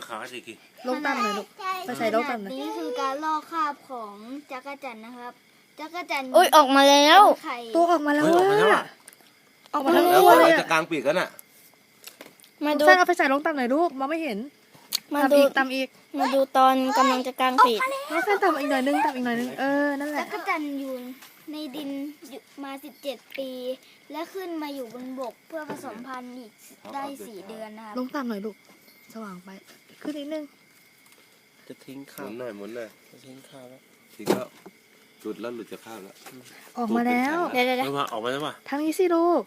ขาสิกีลงต่ำหน่อยลูกไปใส่ลงต่ำหน่อยนี่คือการลอกคราบของจักรจั่นนะครับจักรจั่น โอ้ยออกมาแล้ว ตัวออกมาแล้ว ออกมาแล้วอ่ะ ออกมาทั้ง แล้ว ตัวเลย จะกลางปีกกันอ่ะ มาดู ใส่เอาไปใส่ลงต่ำหน่อยลูกมองไม่เห็น มา ต่ำ ดู อีกต่ำอีก มาดูตอนกำลังจะกางปีก แล้วใส่ต่ำอีกหน่อยนึงต่ำอีกหน่อยนึงนั่นแห จั ละ กรจั่นอยู่ในดินอยู่มา17 ปี และขึ้นมาอยู่บนบกเพื่อผสมพันธุ์อีกได้4 เดือนนะครับ ลงต่ำหน่อยลูกสว่างไปขึ้นนิดนึง จะทิ้ง ห ข้า มุ วน หน่อยหมุนหน่อย จะทิ้งข้าวแล้ว ทิ้งแล้วหลุดแล้วหลุดจากข้าวแล้ว ออกมาแล้ว เดี๋ยว เอามาออกมาแล้วป่ะ ทางนี้สิลูก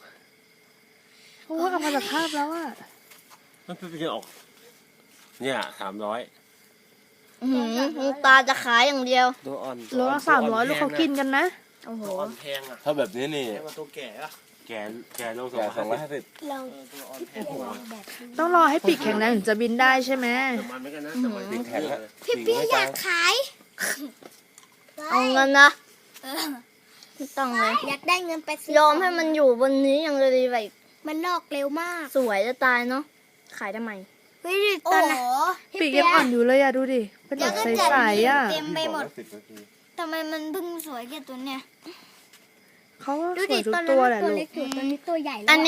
โอ้ออกมาจากภาพแล้วอ่ะ มันเป็นออกเนี่ย300ตาจะขายอย่างเดียว ตัวอ่อน โลละ300ลูกเขากินกันนะ โอ้โห ตัวอ่อนแพงอ่ะ ถ้าแบบนี้นี่ แพงกว่าตัวแก่อะ แกลง250 เรา ตัวอ่อนแพงกว่า แบบนี้ ต้องรอให้ปีกแข็งแรงถึงจะบินได้ใช่ไหม มันไม่กันนะแต่มันติดแข็งแล้ว พี่เปียอยากขาย เอาเงินนะไม่ต้องเลย อยากได้เงินไปซื้อย อมให้มันอยู่บนนี้ยังดีไป มันลอกเร็วมาก สวยจะตายเนาะขายทำไม เฮ้ยตอนน่ะ ปีกยังอ่อนอยู่เลยอ่ะดูดิเป็นแบบใสๆอ่ะ เต็มไปหมด 10 นาที ทำไมมันเพิ่งสวยแค่ตัวเนี้ย เขาก็ ดู สว ดิ ยทุ ต ก อนนั้ ตั น ว มัน แหละ ตัว ลู เล็ ก กอยู่ตอนนี้ตัวใหญ่แล้ว อัน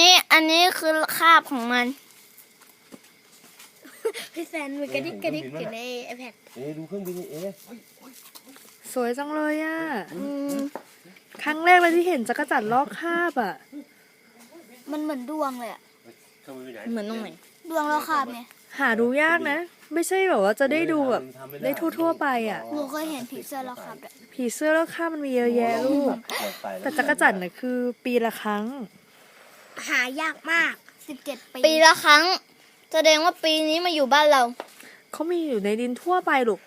นี้คือคราบของมัน พี่แฟนมันกระดิกกระดิกอยู่ใน iPad ดูเครื่องบินนี่ สวยจังเลยอ่ะครั้งแรกเลยที่เห็นจักรจั่นลอกคราบอ่ะ มันเหมือนดวงเลยอะ เครื่องบินไหน เหมือนตรงไหน ดวงเราขาดเนี่ย หาดูยากนะ ไม่ใช่แบบว่าจะได้ดูแบบได้ทั่วๆไปอ่ะ หนูเคยเห็นผีเสื้อเราขาดอะ ผีเสื้อลอกคราบมันมีเยอะแยะลูกแต่จักรจั่นน่ะคือปีละครั้ง หายากมาก17 ปี ปีละครั้ง แสดงว่าปีนี้มาอยู่บ้านเรา เขามีอยู่ในดินทั่วไปลูก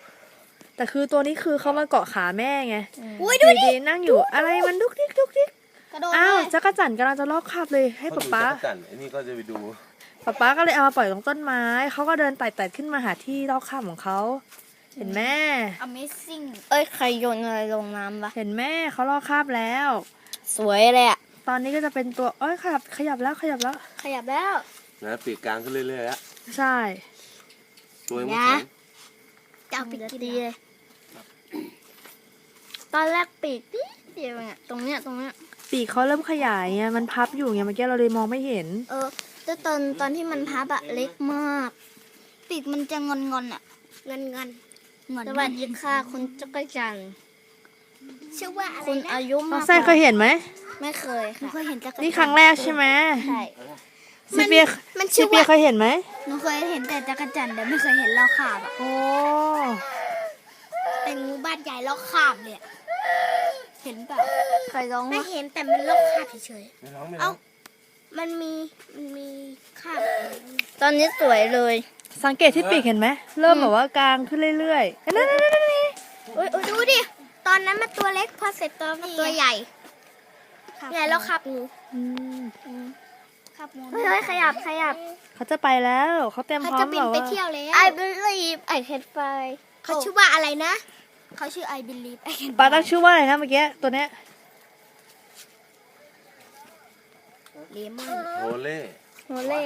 แต่คือตัวนี้คือเขามาเกาะขาแม่ไง อุ้ย ดูดินั่งอยู่อะไรมันดุกดิกดุกดิก กระโดด อ้าว เลย จักรจั่นกำลังจะลอกคราบเลยให้ป๊าป๊า จันไอ้นี่ก็จะไปดู ป๊าก็เลยเอามาปล่อยตรงต้นไม้เขาก็เดินไต่ๆขึ้นมาหาที่ลอกคราบของเขาเห็นแม่ Amazing เอ้ยใครโยนอะไรลงน้ำวะ เห็นแม่เขาลอกคราบแล้ว สวยเลยอะ ตอนนี้ก็จะเป็นตัวเอ้ยขยับแล้ว ขยับแล้ว นะปีกกลางขึ้นเรื่อยๆแล้ว ใช่ ตัวมันแข็ง จะเอาไป จะ กิน ดีเลย ตอนแรกปีกนิดเดียวเนี่ยตรงเนี้ย ปีกเขาเริ่มขยายไงมันพับอยู่ไงเมื่อกี้เราเลยมองไม่เห็น แต่ตอนที่มันพับอะเล็กมากปีกมันจะงอนๆอะงอน สวัสดีค่ะคุณจักรจันทร์ ชื่อว่าอะไร คุณ นะ อายุ น้อ มาง ก แซนเคยเห็นไหม ไม่เคย หนู ค่ะ เคยเห็นจักร นี่ครั้งแรกใช่ไหม ใช่ ซิเปีย มัน ซิ ชื่อ เปีย ว่า เคยเห็นไหม หนูเคยเห็นแต่จักรจั่นแต่ไม่เคยเห็นเราขาบอะ โอ้ เป็นงูบ้านใหญ่เราขาบเลยอะเห็นเปล่า ใครร้อง ไม่ วะ เห็นแต่มันลอกคราบเฉย ไม่ร้องไม่ ๆ ร้อ เอ้าง มันมีคราบ ตอนนี้สวยเลย สังเกตที่ปีกเห็นไหมเริ่มแบบว่ากลางขึ้นเรื่อยๆนั่น โอ้ยดูดิ ตอนนั้นมันตัวเล็กพอเสร็จตัวใหญ่ใหญ่แล้วขับงู อืม ขับงู เฮ้ยขยับ เขาจะไปแล้วเขาเตรียม เขา พร้อ จะ ม บิ แบ น บ ไป ว่า เที่ยวแล้ว I believe I can fly เขาชื่อว่าอะไรนะ เขาชื่อ I believe I can ปาตั้งชื่อว่าอะไรนะเมื่อกี้ตัวเนี้ย เลมอน โอเล่ โฮเล่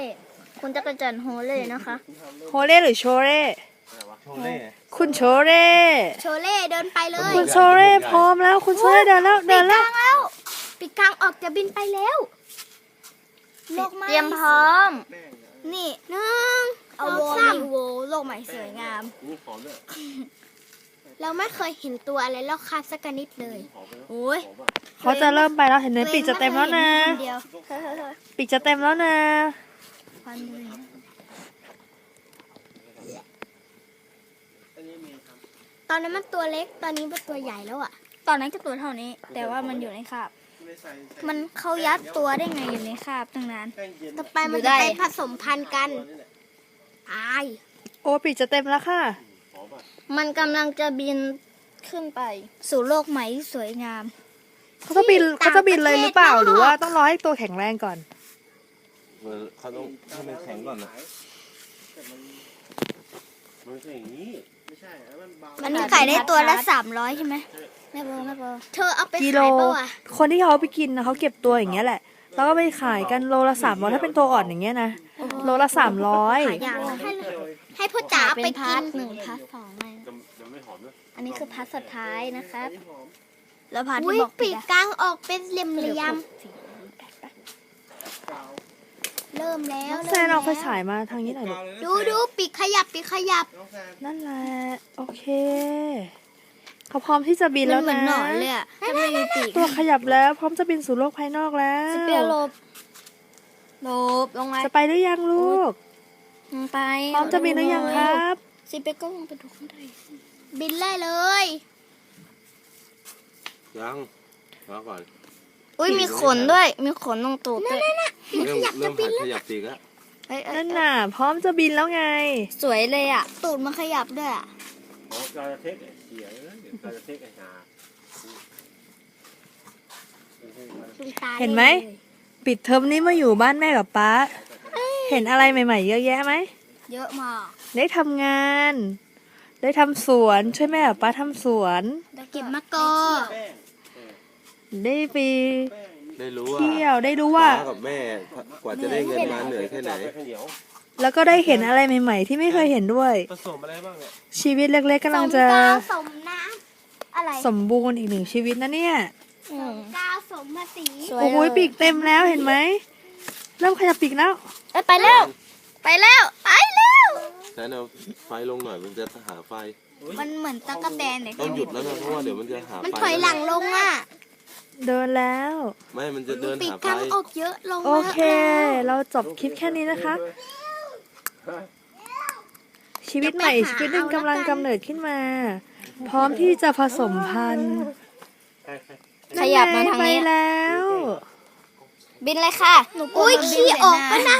คุณจักรจันทร์โฮเล่นะคะ โฮเล่หรือโชเร่ โชเล่ คุณโชเร่ โชเล่เดินไปเลย คุณโชเร่พร้อมแล้วคุณโชเร่เดินแล้ว ปี เดิ ก น ก แล้ว ลางแล้วปีกกลางออกจะบินไปแล้วโลกใหม่ เตรียมพร้อม นี่เอาโวมีโวโลกใหม่สวยงาม นี่ขอด้วย เราไม่เคยเห็นตัวอะไรลอกคราบสักนิดเลยโอ้ย เขาจะเริ่มไปแล้วเห็นไหมปีกจะเต็มแล้วนะ เดียว ปีกจะเต็มแล้วนะ พันเลย ตอนนั้นมันตัวเล็ก ตอนนี้มันตัวใหญ่แล้วอะตอนนั้นก็ตัวเท่านี้ แต่ว่ามันอยู่ในคราบ มันเขายัดตัวได้ไงอยู่ในคราบตั้งนาน ต่อไปมันจะไปผสมพันธุ์กันตาย โอ้ปีกจะเต็มแล้วค่ะ มันกำลังจะบินขึ้นไป สู่โลกใหม่ที่สวยงาม เขาจะบินเลยหรือเปล่าหรือว่าต้องรอให้ตัวแข็งแรงก่อน เขาต้องให้มันแข็งก่อนนะมันไม่ใช่อย่างนี้ มันขายได้ตัวละ300ใช่ไหมไม่เบอร์เธอเอาไป กิโล ขายเปล่าอะ คนที่เขาเอาไปกินนะเขาเก็บตัวอย่างเงี้ยแหละ แล้วก็ไปขายกันโลละ300ถ้าเป็นตัวอ่อนอย่างเงี้ยนะ โลละ300 ขายอย่างละ ให้พ่อจ๋าไป เป็น กิ พาร์ท น 1 พาร์ท 2เลย ยังไม่หอมด้วย อันนี้คือพาร์ทสุดท้ายนะครับ แล้วพาร์ท อุ้ ที่ ย บอก ปีกกลางออกเป็นเหลี่ยมเริ่มแล้ว น้องแซนเอาไฟฉายมาทางนี้หน่อยลูก ดูปีกขยับปีกขยับ นั่นแหละ โอเคเขาพร้อมที่จะบิน มั แล้ น ว เหมือน นะ หนอนเลยอะถ้าไม่มีปีก ตัวขยับแล้วพร้อมจะบินสู่โลกภายนอกแล้ว สเปียร์หลบลงมา จะไปหรือยังลูก ลงไป พร้อมจะบินหรือยังครับ สเปียร์ก็ลงไปดูข้างใน บินได้เลย ยังรอก่อน อุ้ยมีขนด้วย มีขนตรงตูดด้วย เริ่มหัดขยับปีกแล้ว เอ้ย นั่นน่ะ พร้อมจะบินแล้วไง สวยเลยอะ ตูดมันขยับด้วยอะ อ๋อเราจะเทคไอ้เสียเราจะเทคไอ้หา คุณตา เห็นไหม ปิดเทอมนี้มาอยู่บ้านแม่กับป๊า เห็นอะไรใหม่ๆเยอะแยะไหม เยอะมาก ได้ทำงาน ได้ทำสวนช่วยแม่กับป๊าทำสวน เก็บมะกอ ได้ไป ได้รู้ว่า เที่ยวได้รู้ว่า ป้ากับแม่กว่าจะได้เงินมาเหนื่อยแค่ไหน แล้วก็ได้เห็นอะไรใหม่ๆ ที่ไม่เคยเห็นด้วย ผสมอะไรบ้างเนี่ย ชีวิตเล็กๆกำลังจะ สมกาวสมน้ำอะไร สมบูรณ์อีกหนึ่งชีวิตนะเนี่ย อืม กาวสมภาษี สวย โอ้โห เลย ปีกเต็มแล้วเห็นไหมเริ่มขยับปีกแล้ว เอ้ยไปแล้ว ไปแล้ว ไปแล้ว แล้วเอาไฟลงหน่อยมันจะหาไฟ มันเหมือนตะกั่วแตนเนี่ย ต้องหยุดแล้วนะเพราะว่าเดี๋ยวมันจะหาไฟ มันถอยหลังลงอ่ะ เดินแล้ว ไม่มันจะเดิน ปีก หาก ไฟ ลางออกเยอะลง โอเค เราจบคลิปแค่นี้นะคะ ชีวิตใหม่ชีวิตหนึ่งกำลังกำเนิดขึ้นมา พร้อมที่จะผสมพันธุ์ ขยับมาทางนี้ ไปแล้ว บินเลยค่ะ อุ้ยขี้ออกปะนะ